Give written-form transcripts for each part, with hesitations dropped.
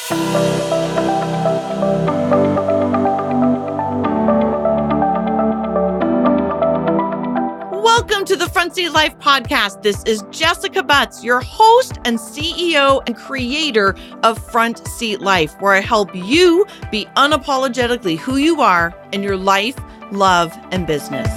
Welcome to the Front Seat Life podcast. This is Jessica Butts, your host and CEO and creator of Front Seat Life, where I help you be unapologetically who you are in your life, love, and business.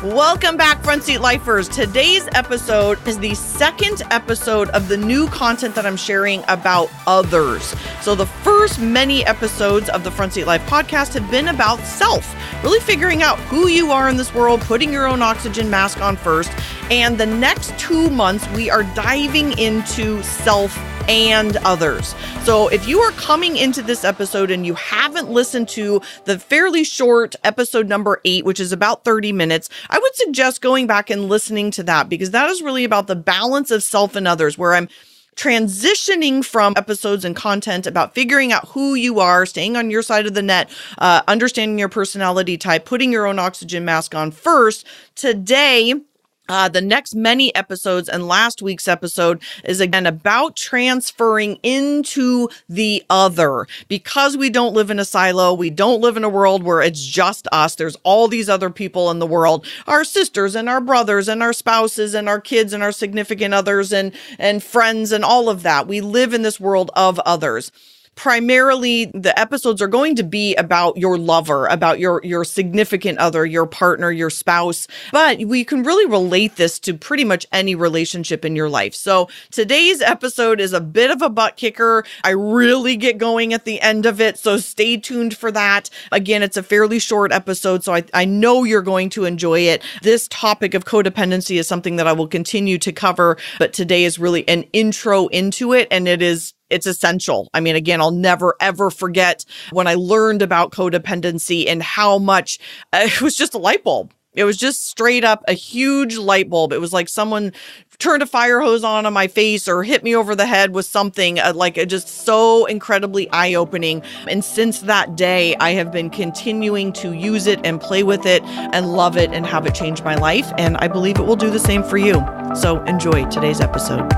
Welcome back, Front Seat Lifers. Today's episode is the second episode of the new content that I'm sharing about others. So the first many episodes of the Front Seat Life podcast have been about self, really figuring out who you are in this world, putting your own oxygen mask on first. And the next 2 months, we are diving into self and others. So if you are coming into this episode and you haven't listened to the fairly short episode number 8, which is about 30 minutes, I would suggest going back and listening to that, because that is really about the balance of self and others, where I'm transitioning from episodes and content about figuring out who you are, staying on your side of the net, understanding your personality type, putting your own oxygen mask on first. Today, the next many episodes and last week's episode is again about transferring into the other. Because we don't live in a silo, we don't live in a world where it's just us. There's all these other people in the world, our sisters and our brothers and our spouses and our kids and our significant others and friends and all of that. We live in this world of others. Primarily, the episodes are going to be about your lover, about your significant other, your partner, your spouse, but we can really relate this to pretty much any relationship in your life. So today's episode is a bit of a butt kicker. I really get going at the end of it, so stay tuned for that. Again, it's a fairly short episode, so I know you're going to enjoy it. This topic of codependency is something that I will continue to cover, but today is really an intro into it, and it's essential. I mean, again, I'll never, ever forget when I learned about codependency and how much it was just a light bulb. It was just straight up a huge light bulb. It was like someone turned a fire hose on my face or hit me over the head with something just so incredibly eye-opening. And since that day, I have been continuing to use it and play with it and love it and have it change my life. And I believe it will do the same for you. So enjoy today's episode.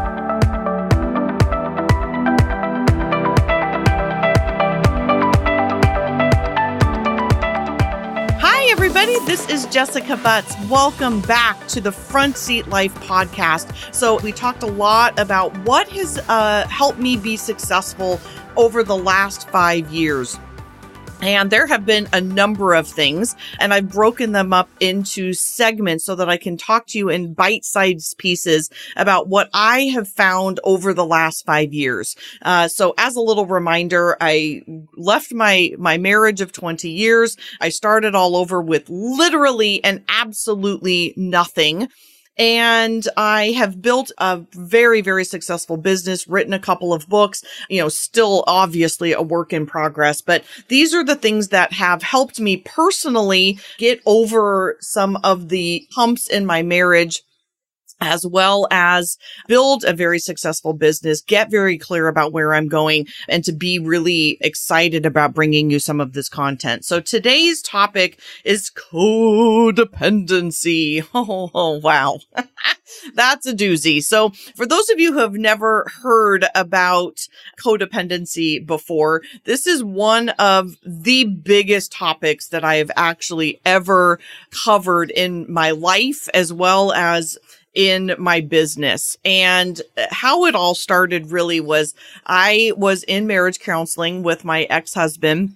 Everybody, this is Jessica Butts. Welcome back to the Front Seat Life podcast. So we talked a lot about what has helped me be successful over the last 5 years. And there have been a number of things, and I've broken them up into segments so that I can talk to you in bite-sized pieces about what I have found over the last 5 years. So as a little reminder, I left my marriage of 20 years. I started all over with literally and absolutely nothing. And I have built a very, very successful business, written a couple of books, still obviously a work in progress. But these are the things that have helped me personally get over some of the humps in my marriage, as well as build a very successful business, get very clear about where I'm going, and to be really excited about bringing you some of this content. So today's topic is codependency. Oh wow. That's a doozy. So for those of you who have never heard about codependency before, this is one of the biggest topics that I have actually ever covered in my life, as well as in my business. And how it all started really was I was in marriage counseling with my ex-husband,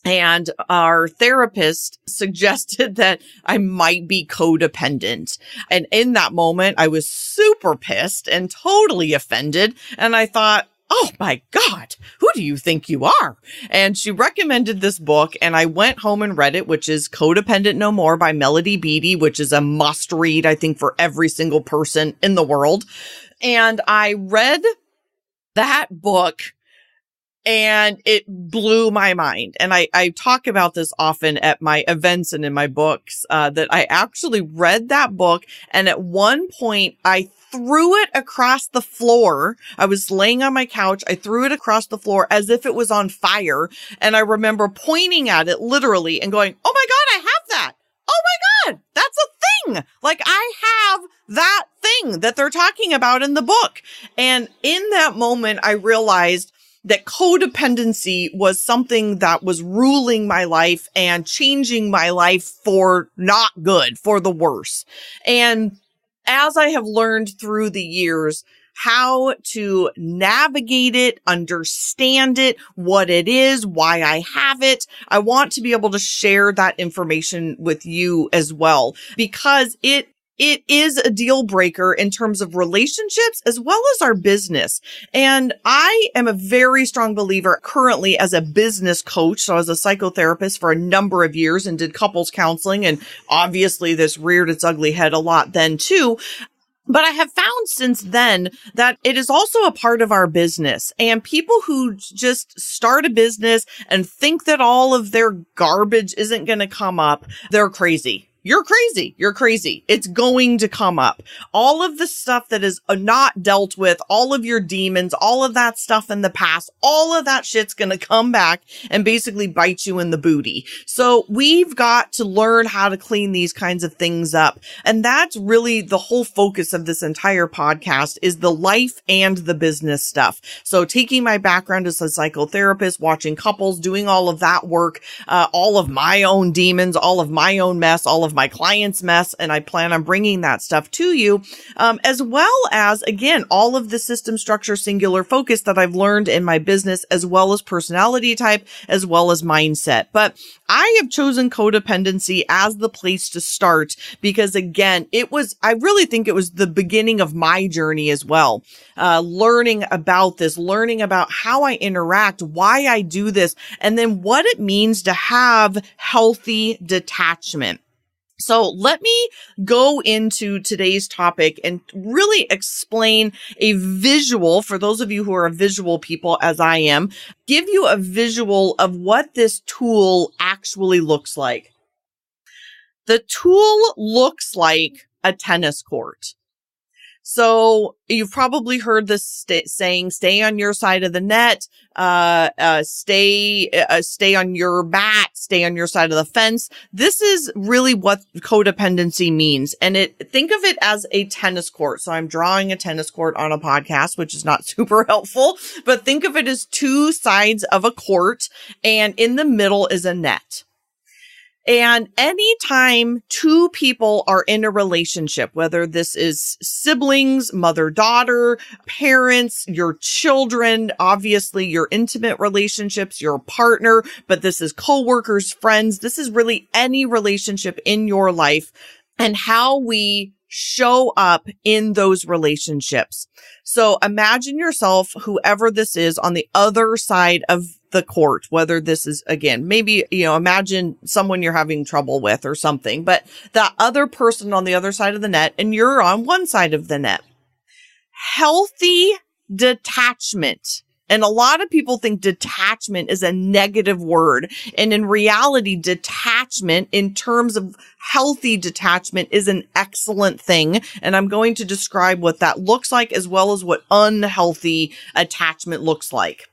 and our therapist suggested that I might be codependent. And in that moment, I was super pissed and totally offended. And I thought, oh my God, who do you think you are? And she recommended this book, and I went home and read it, which is Codependent No More by Melody Beattie, which is a must read, I think, for every single person in the world. And I read that book, and it blew my mind. And I talk about this often at my events and in my books, that I actually read that book. And at one point I threw it across the floor. I was laying on my couch. I threw it across the floor as if it was on fire. And I remember pointing at it literally and going, oh my God, I have thing. Like I have that thing that they're talking about in the book. And in that moment, I realized that codependency was something that was ruling my life and changing my life for not good, for the worse. And as I have learned through the years, how to navigate it, understand it, what it is, why I have it. I want to be able to share that information with you as well, because it is a deal breaker in terms of relationships as well as our business. And I am a very strong believer currently as a business coach. So I was a psychotherapist for a number of years and did couples counseling. And obviously this reared its ugly head a lot then too. But I have found since then that it is also a part of our business, and people who just start a business and think that all of their garbage isn't going to come up, they're crazy. You're crazy. You're crazy. It's going to come up. All of the stuff that is not dealt with, all of your demons, all of that stuff in the past, all of that shit's going to come back and basically bite you in the booty. So we've got to learn how to clean these kinds of things up. And that's really the whole focus of this entire podcast, is the life and the business stuff. So taking my background as a psychotherapist, watching couples, doing all of that work, all of my own demons, all of my own mess, all of my clients' mess, and I plan on bringing that stuff to you, as well as, again, all of the system, structure, singular focus that I've learned in my business, as well as personality type, as well as mindset. But I have chosen codependency as the place to start because, again, I really think it was the beginning of my journey as well. Learning about this, learning about how I interact, why I do this, and then what it means to have healthy detachment. So let me go into today's topic and really explain a visual for those of you who are visual people, as I am, give you a visual of what this tool actually looks like. The tool looks like a tennis court. So you've probably heard this saying, stay on your side of the net, stay on your mat, stay on your side of the fence. This is really what codependency means. And think of it as a tennis court. So I'm drawing a tennis court on a podcast, which is not super helpful, but think of it as two sides of a court, and in the middle is a net. And anytime two people are in a relationship, whether this is siblings, mother-daughter, parents, your children, obviously your intimate relationships, your partner, but this is coworkers, friends, this is really any relationship in your life and how we show up in those relationships. So imagine yourself, whoever this is, on the other side of the court, whether this is, again, maybe, imagine someone you're having trouble with or something, but that other person on the other side of the net and you're on one side of the net. Healthy detachment. And a lot of people think detachment is a negative word. And in reality, detachment, in terms of healthy detachment, is an excellent thing. And I'm going to describe what that looks like, as well as what unhealthy attachment looks like.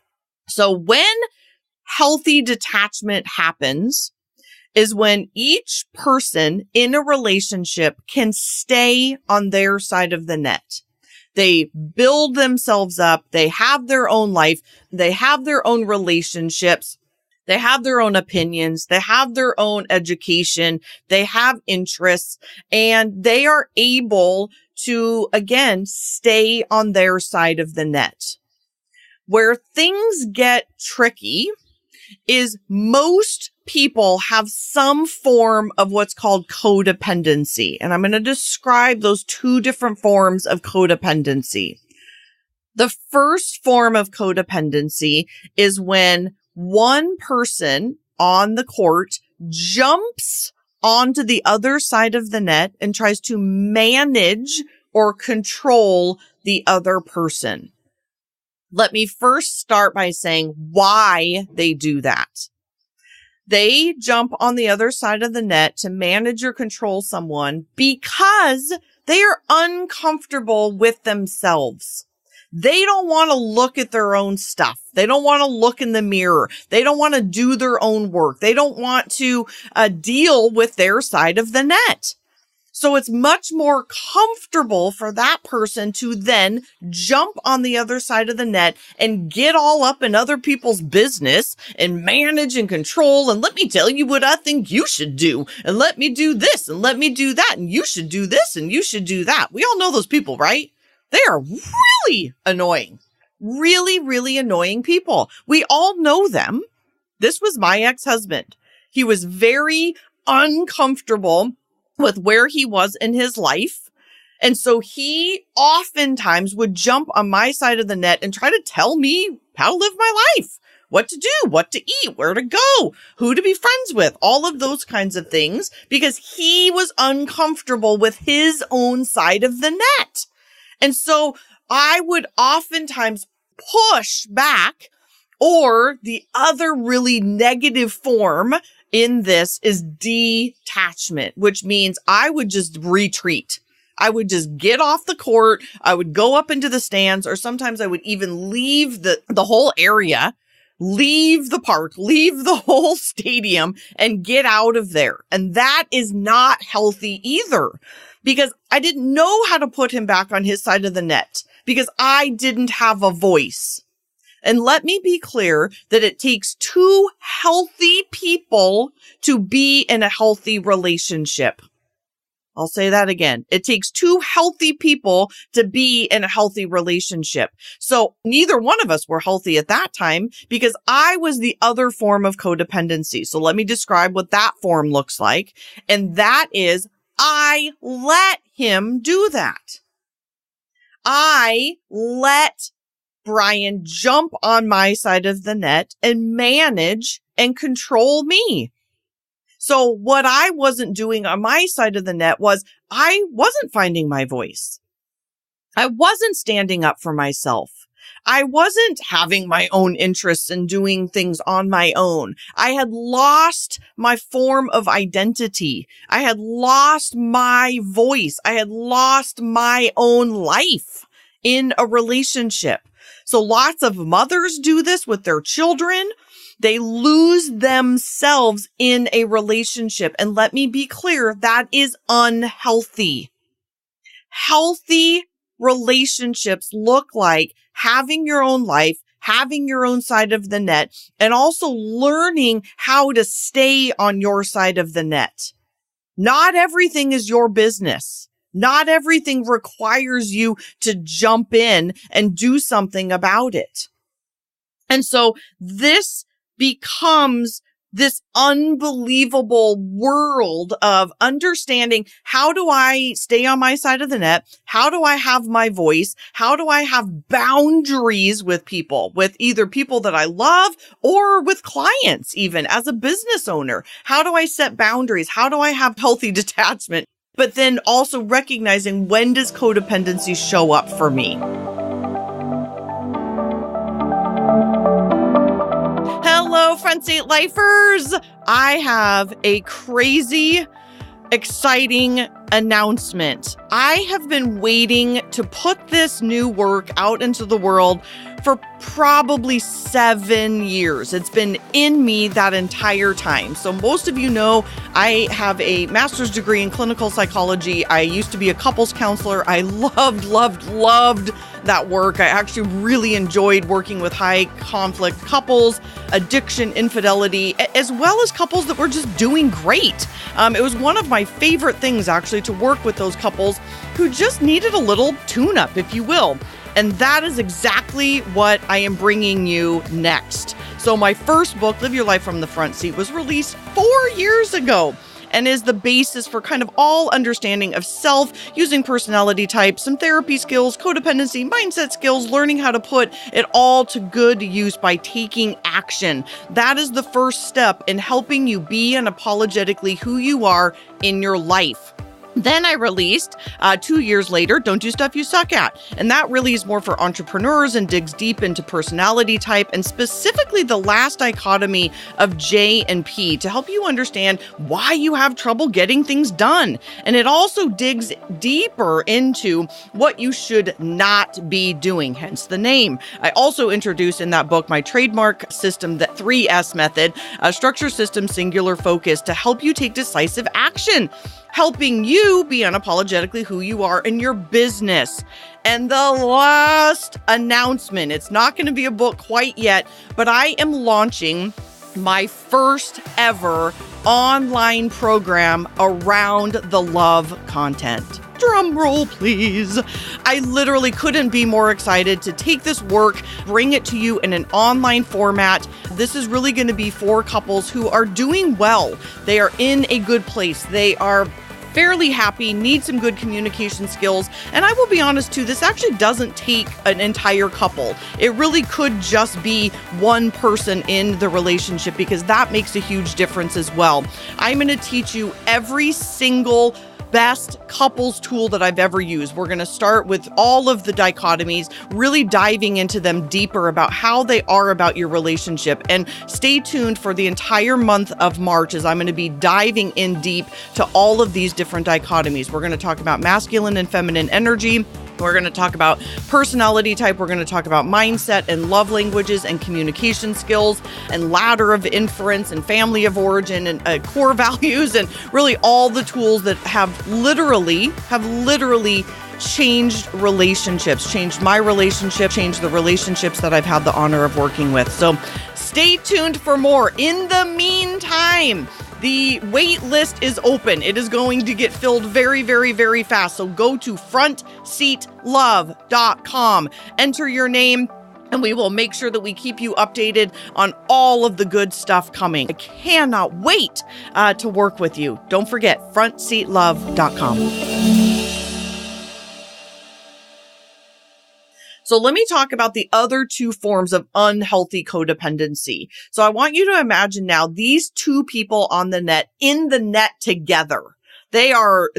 So when healthy detachment happens is when each person in a relationship can stay on their side of the net. They build themselves up. They have their own life. They have their own relationships. They have their own opinions. They have their own education. They have interests, and they are able to, again, stay on their side of the net. Where things get tricky is most people have some form of what's called codependency. And I'm going to describe those two different forms of codependency. The first form of codependency is when one person on the court jumps onto the other side of the net and tries to manage or control the other person. Let me first start by saying why they do that. They jump on the other side of the net to manage or control someone because they are uncomfortable with themselves. They don't want to look at their own stuff. They don't want to look in the mirror. They don't want to do their own work. They don't want to deal with their side of the net. So it's much more comfortable for that person to then jump on the other side of the net and get all up in other people's business and manage and control. And let me tell you what I think you should do. And let me do this and let me do that. And you should do this and you should do that. We all know those people, right? They are really annoying. Really, really annoying people. We all know them. This was my ex-husband. He was very uncomfortable with where he was in his life. And so he oftentimes would jump on my side of the net and try to tell me how to live my life, what to do, what to eat, where to go, who to be friends with, all of those kinds of things, because he was uncomfortable with his own side of the net. And so I would oftentimes push back, or the other really negative form in this is detachment, which means I would just retreat. I would just get off the court. I would go up into the stands, or sometimes I would even leave the whole area, leave the park, leave the whole stadium and get out of there. And that is not healthy either, because I didn't know how to put him back on his side of the net because I didn't have a voice. And let me be clear that it takes two healthy people to be in a healthy relationship. I'll say that again. It takes two healthy people to be in a healthy relationship. So neither one of us were healthy at that time because I was the other form of codependency. So let me describe what that form looks like. And that is, I let him do that. I let Brian jump on my side of the net and manage and control me. So what I wasn't doing on my side of the net was I wasn't finding my voice. I wasn't standing up for myself. I wasn't having my own interests and doing things on my own. I had lost my form of identity. I had lost my voice. I had lost my own life in a relationship. So lots of mothers do this with their children. They lose themselves in a relationship. And let me be clear, that is unhealthy. Healthy relationships look like having your own life, having your own side of the net, and also learning how to stay on your side of the net. Not everything is your business. Not everything requires you to jump in and do something about it. And so this becomes this unbelievable world of understanding, how do I stay on my side of the net? How do I have my voice? How do I have boundaries with people, with either people that I love or with clients, even as a business owner? How do I set boundaries? How do I have healthy detachment? But then also recognizing, when does codependency show up for me? Hello, Front Seat Lifers. I have a crazy, exciting announcement. I have been waiting to put this new work out into the world for probably 7 years. It's been in me that entire time. So most of you know, I have a master's degree in clinical psychology. I used to be a couples counselor. I loved that work. I actually really enjoyed working with high conflict couples, addiction, infidelity, as well as couples that were just doing great. It was one of my favorite things, actually, to work with those couples who just needed a little tune-up, if you will. And that is exactly what I am bringing you next. So my first book, Live Your Life from the Front Seat, was released 4 years ago and is the basis for kind of all understanding of self, using personality types, some therapy skills, codependency, mindset skills, learning how to put it all to good use by taking action. That is the first step in helping you be unapologetically who you are in your life. Then I released 2 years later, Don't Do Stuff You Suck At. And that really is more for entrepreneurs and digs deep into personality type and specifically the last dichotomy of J and P to help you understand why you have trouble getting things done. And it also digs deeper into what you should not be doing, hence the name. I also introduced in that book my trademark system, the 3S method, structure, system, singular focus, to help you take decisive action. helping you be unapologetically who you are in your business. And the last announcement, it's not going to be a book quite yet, but I am launching my first ever online program around the love content. Drum roll, please. I literally couldn't be more excited to take this work, bring it to you in an online format. This is really going to be for couples who are doing well. They are in a good place. They are fairly happy, need some good communication skills. And I will be honest too, this actually doesn't take an entire couple. It really could just be one person in the relationship, because that makes a huge difference as well. I'm going to teach you every single best couples tool that I've ever used. We're going to start with all of the dichotomies, really diving into them deeper about how they are about your relationship. And stay tuned for the entire month of March, as I'm going to be diving in deep to all of these different dichotomies. We're going to talk about masculine and feminine energy. We're going to talk about personality type. We're going to talk about mindset and love languages and communication skills and ladder of inference and family of origin and core values, and really all the tools that have literally changed relationships, changed my relationship, changed the relationships that I've had the honor of working with. So stay tuned for more. In the meantime, the wait list is open. It is going to get filled very, very, very fast. So go to frontseatlove.com, enter your name, and we will make sure that we keep you updated on all of the good stuff coming. I cannot wait to work with you. Don't forget, frontseatlove.com. So let me talk about the other two forms of unhealthy codependency. So I want you to imagine now these two people on the net, in the net together. They are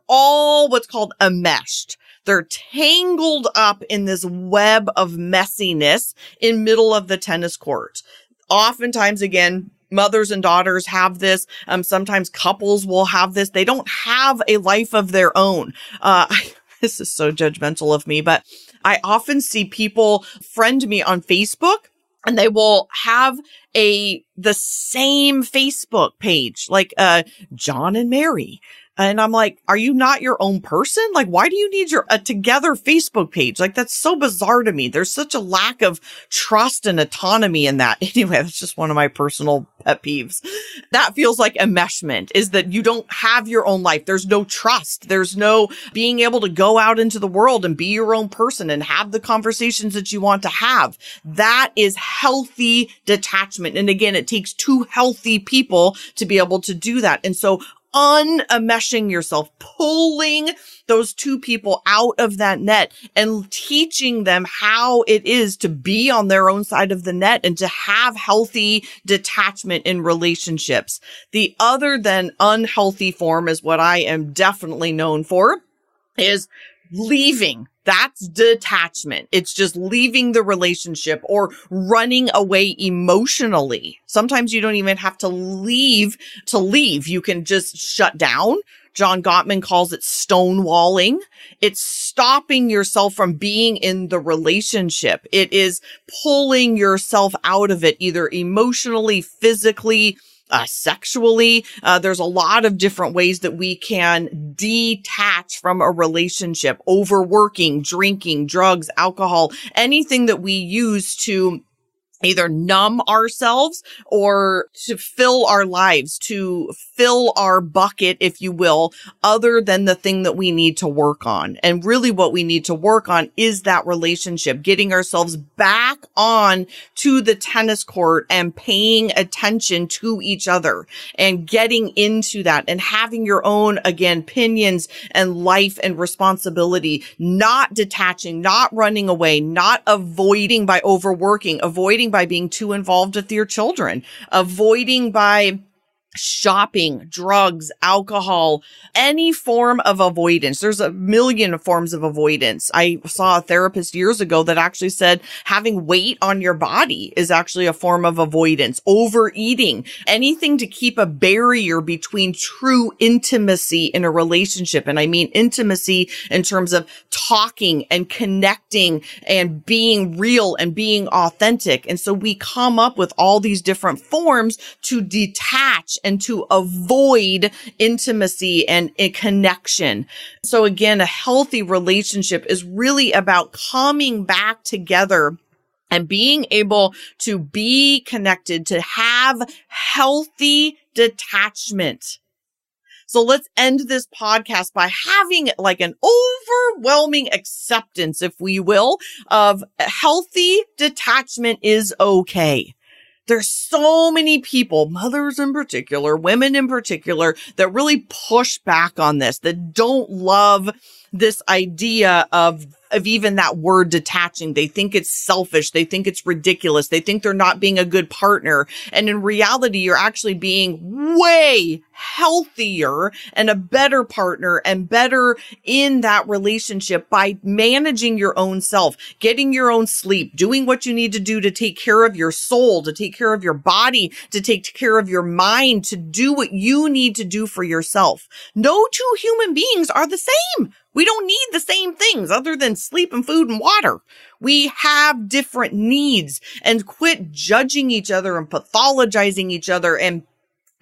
all what's called enmeshed. They're tangled up in this web of messiness in middle of the tennis court. Oftentimes, again, mothers and daughters have this. Sometimes couples will have this. They don't have a life of their own. This is so judgmental of me, but I often see people friend me on Facebook, and they will have the same Facebook page, like John and Mary. And I'm like, are you not your own person? Like, why do you need a together Facebook page? Like, that's so bizarre to me. There's such a lack of trust and autonomy in that. Anyway, that's just one of my personal pet peeves. That feels like enmeshment, is that you don't have your own life. There's no trust. There's no being able to go out into the world and be your own person and have the conversations that you want to have. That is healthy detachment. And again, it takes two healthy people to be able to do that. And so unmeshing yourself, pulling those two people out of that net and teaching them how it is to be on their own side of the net and to have healthy detachment in relationships. The other than unhealthy form is what I am definitely known for, is leaving. That's detachment. It's just leaving the relationship or running away emotionally. Sometimes you don't even have to leave. You can just shut down. John Gottman calls it stonewalling. It's stopping yourself from being in the relationship. It is pulling yourself out of it, either emotionally, physically, sexually. There's a lot of different ways that we can detach from a relationship. Overworking, drinking, drugs, alcohol, anything that we use to either numb ourselves or to fill our lives, to fill our bucket, if you will, other than the thing that we need to work on. And really what we need to work on is that relationship, getting ourselves back on to the tennis court and paying attention to each other and getting into that and having your own, again, opinions and life and responsibility, not detaching, not running away, not avoiding by overworking, avoiding by being too involved with your children, avoiding by shopping, drugs, alcohol, any form of avoidance. There's a million forms of avoidance. I saw a therapist years ago that actually said having weight on your body is actually a form of avoidance. Overeating, anything to keep a barrier between true intimacy in a relationship. And I mean intimacy in terms of talking and connecting and being real and being authentic. And so we come up with all these different forms to detach and to avoid intimacy and a connection. So again, a healthy relationship is really about coming back together and being able to be connected, to have healthy detachment. So let's end this podcast by having like an overwhelming acceptance, if we will, of healthy detachment is okay. There's so many people, mothers in particular, women in particular, that really push back on this, that don't love this idea of even that word detaching. They think it's selfish. They think it's ridiculous. They think they're not being a good partner. And in reality, you're actually being way healthier and a better partner and better in that relationship by managing your own self, getting your own sleep, doing what you need to do to take care of your soul, to take care of your body, to take care of your mind, to do what you need to do for yourself. No two human beings are the same. We don't need the same things other than sleep and food and water. We have different needs, and quit judging each other and pathologizing each other and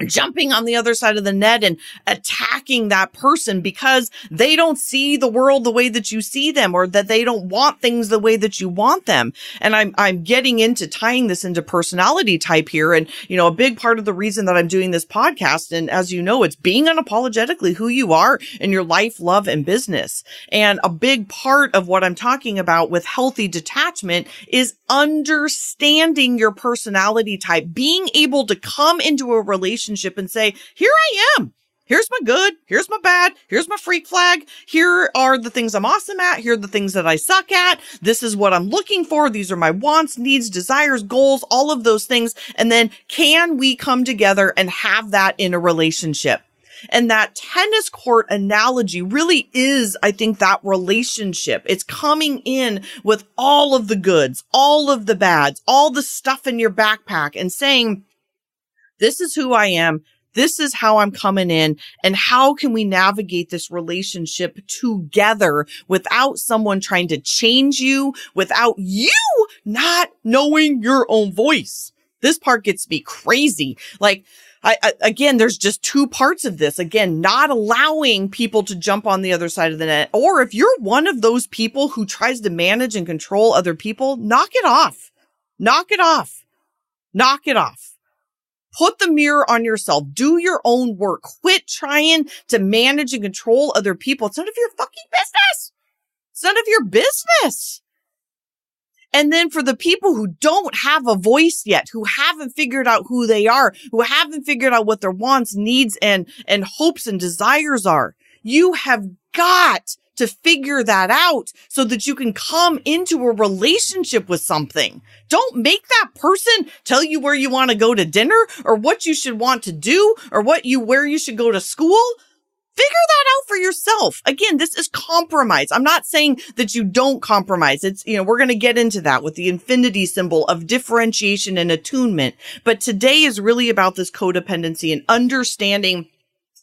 jumping on the other side of the net and attacking that person because they don't see the world the way that you see them, or that they don't want things the way that you want them. And I'm getting into tying this into personality type here. And, a big part of the reason that I'm doing this podcast, and as you know, it's being unapologetically who you are in your life, love, and business. And a big part of what I'm talking about with healthy detachment is understanding your personality type, being able to come into a relationship and say, here I am. Here's my good. Here's my bad. Here's my freak flag. Here are the things I'm awesome at. Here are the things that I suck at. This is what I'm looking for. These are my wants, needs, desires, goals, all of those things. And then can we come together and have that in a relationship? And that tennis court analogy really is, I think, that relationship. It's coming in with all of the goods, all of the bads, all the stuff in your backpack and saying, this is who I am. This is how I'm coming in. And how can we navigate this relationship together without someone trying to change you, without you not knowing your own voice? This part gets me crazy. Like, again, there's just two parts of this. Again, not allowing people to jump on the other side of the net. Or if you're one of those people who tries to manage and control other people, knock it off. Knock it off. Knock it off. Put the mirror on yourself. Do your own work. Quit trying to manage and control other people. It's none of your fucking business. It's none of your business. And then for the people who don't have a voice yet, who haven't figured out who they are, who haven't figured out what their wants, needs, and hopes and desires are, you have got to figure that out so that you can come into a relationship with something. Don't make that person tell you where you want to go to dinner or what you should want to do or where you should go to school. Figure that out for yourself. Again, this is compromise. I'm not saying that you don't compromise. It's, we're going to get into that with the infinity symbol of differentiation and attunement. But today is really about this codependency and understanding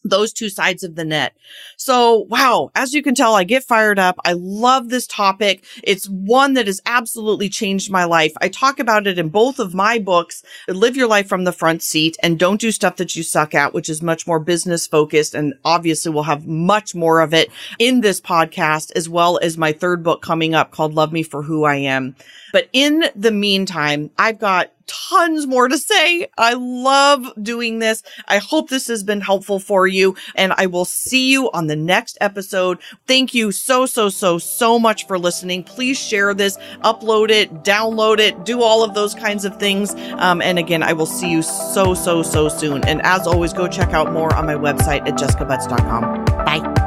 those two sides of the net. So, wow, as you can tell, I get fired up. I love this topic. It's one that has absolutely changed my life. I talk about it in both of my books, Live Your Life from the Front Seat and Don't Do Stuff That You Suck At, which is much more business focused. And obviously we'll have much more of it in this podcast, as well as my third book coming up called Love Me for Who I Am. But in the meantime, I've got tons more to say. I love doing this. I hope this has been helpful for you, and I will see you on the next episode. Thank you so much for listening. Please share this, upload it, download it, do all of those kinds of things. And again, I will see you so soon. And as always, go check out more on my website at jessicabutts.com. Bye.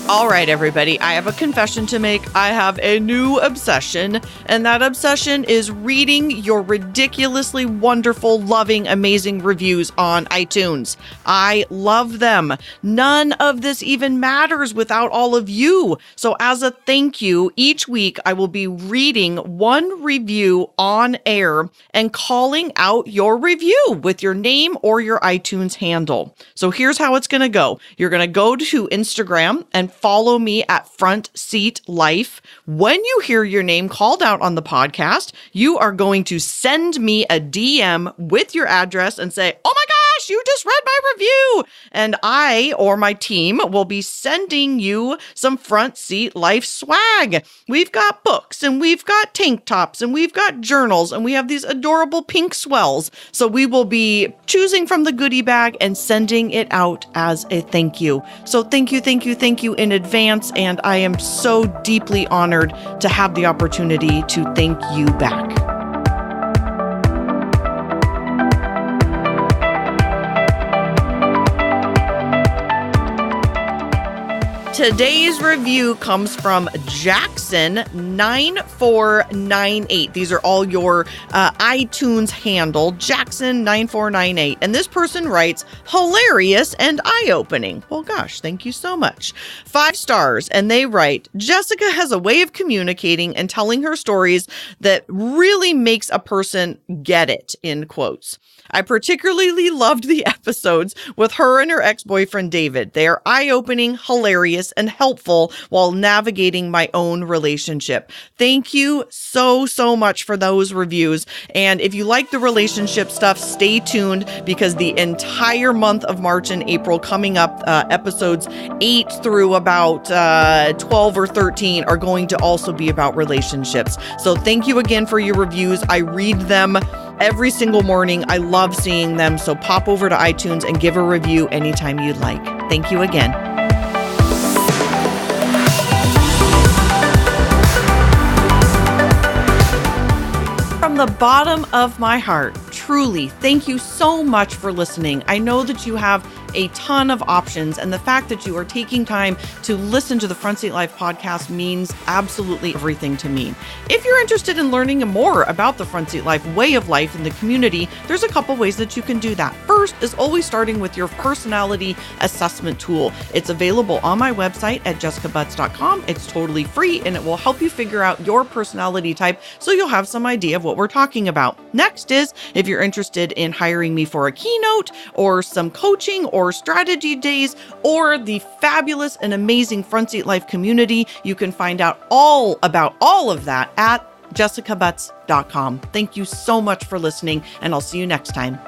All right, everybody, I have a confession to make. I have a new obsession, and that obsession is reading your ridiculously wonderful, loving, amazing reviews on iTunes. I love them. None of this even matters without all of you. So as a thank you, each week I will be reading one review on air and calling out your review with your name or your iTunes handle. So here's how it's going to go. You're going to go to Instagram and follow me at Front Seat Life. When you hear your name called out on the podcast, you are going to send me a DM with your address and say, "Oh my gosh, you just read my review." And I or my team will be sending you some Front Seat Life swag. We've got books and we've got tank tops and we've got journals and we have these adorable pink swells. So we will be choosing from the goodie bag and sending it out as a thank you. So thank you in advance. And I am so deeply honored to have the opportunity to thank you back. Today's review comes from Jackson9498. These are all your iTunes handle, Jackson9498. And this person writes, hilarious and eye-opening. Well, gosh, thank you so much. 5 stars. And they write, Jessica has a way of communicating and telling her stories that really makes a person get it, in quotes. I particularly loved the episodes with her and her ex-boyfriend, David. They are eye-opening, hilarious, and helpful while navigating my own relationship. Thank you so much for those reviews. And if you like the relationship stuff, stay tuned because the entire month of March and April coming up, episodes 8 through about 12 or 13 are going to also be about relationships. So thank you again for your reviews. I read them every single morning. I love seeing them. So pop over to iTunes and give a review anytime you'd like. Thank you again. From the bottom of my heart, truly, thank you so much for listening. I know that you have a ton of options, and the fact that you are taking time to listen to the Front Seat Life podcast means absolutely everything to me. If you're interested in learning more about the Front Seat Life way of life in the community, there's a couple ways that you can do that. First is always starting with your personality assessment tool. It's available on my website at jessicabutts.com. It's totally free, and it will help you figure out your personality type so you'll have some idea of what we're talking about. Next is, if you're interested in hiring me for a keynote or some coaching or strategy days or the fabulous and amazing Front Seat Life community, you can find out all about all of that at jessicabutts.com. Thank you so much for listening, and I'll see you next time.